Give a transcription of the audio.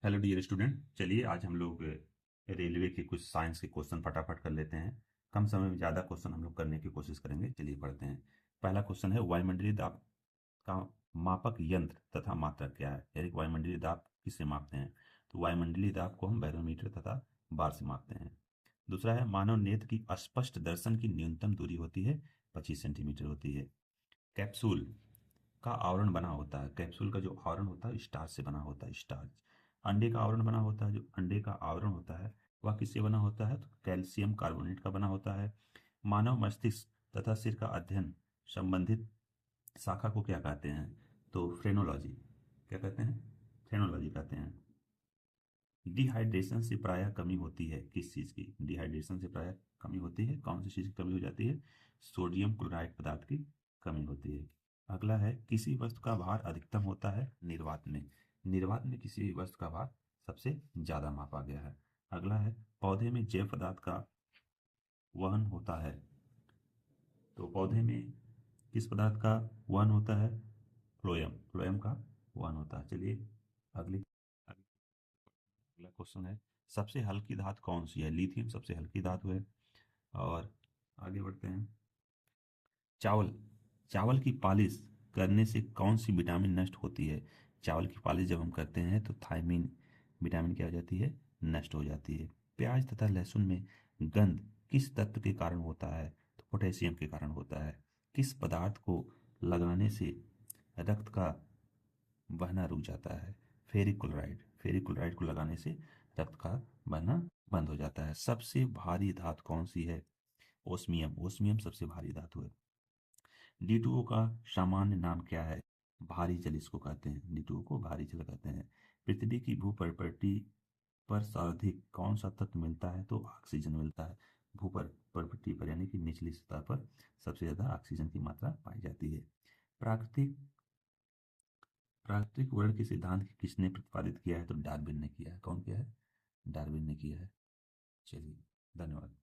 Hello dear student, चलिए आज हम लोग रेलवे के कुछ साइंस के क्वेश्चन फटाफट कर लेते हैं। कम समय में ज़्यादा क्वेश्चन हम लोग करने की कोशिश करेंगे। चलिए पढ़ते हैं। पहला क्वेश्चन है, वायुमंडलीय दाब का मापक यंत्र तथा मात्रक क्या है? यानी कि वायुमंडलीय दाब किससे मापते हैं? तो वायुमंडलीय दाब को हम बैरोमीटर तथा बार से मापते हैं। दूसरा है, मानव नेत्र की स्पष्ट दर्शन की न्यूनतम दूरी होती है 25 सेंटीमीटर होती है। कैप्सूल का आवरण बना होता है, कैप्सूल का जो आवरण होता है स्टार्च से बना होता है, स्टार्च। अंडे का आवरण बना होता है, जो अंडे का आवरण होता है वह किससे बना होता है? तो कैल्शियम कार्बोनेट का बना होता है। मानव मस्तिष्क तथा सिर का अध्ययन संबंधित शाखा को क्या कहते हैं? तो फ्रेनोलॉजी। क्या कहते हैं? फ्रेनोलॉजी कहते हैं। डिहाइड्रेशन से प्रायः कमी होती है किस चीज़ की? डिहाइड्रेशन से प्रायः कमी होती है, कौन सी चीज़ की कमी हो जाती है? सोडियम क्लोराइड पदार्थ की कमी होती है। अगला है, किसी वस्तु का भार अधिकतम होता है निर्वात में। निर्वात में किसी वस्तु का भार सबसे ज़्यादा मापा गया है। अगला है, पौधे में जैव पदार्थ का वहन होता है। तो पौधे में किस पदार्थ का वहन होता है? फ्लोएम, फ्लोएम का वहन होता है। चलिए अगली अगला क्वेश्चन है, सबसे हल्की धातु कौन सी है? लिथियम सबसे हल्की धातु है। और आगे बढ़ते हैं। चावल, चावल की पॉलिश करने से कौन सी विटामिन नष्ट होती है? चावल की पॉलिश जब हम करते हैं तो थायमीन विटामिन क्या हो जाती है? नष्ट हो जाती है। प्याज तथा लहसुन में गंध किस तत्व के कारण होता है? तो पोटेशियम के कारण होता है। किस पदार्थ को लगाने से रक्त का बहना रुक जाता है? फेरिक क्लोराइड, फेरिक क्लोराइड को लगाने से रक्त का बहना बंद हो जाता है। सबसे भारी धातु कौन सी है? ओस्मियम, ओस्मियम सबसे भारी धातु है। D2O का सामान्य नाम क्या है? भारी जल इसको कहते हैं, D2O को भारी जल कहते हैं। पृथ्वी की भूपर्पटी पर सर्वाधिक कौन सा तत्व मिलता है? तो ऑक्सीजन मिलता है। भूपर्पटी पर यानी कि निचली सतह पर सबसे ज्यादा ऑक्सीजन की मात्रा पाई जाती है। प्राकृतिक प्राकृतिक वर्ण के सिद्धांत की किसने प्रतिपादित किया है? तो डार्विन ने किया है। कौन किया है? डार्विन ने किया है। चलिए, धन्यवाद।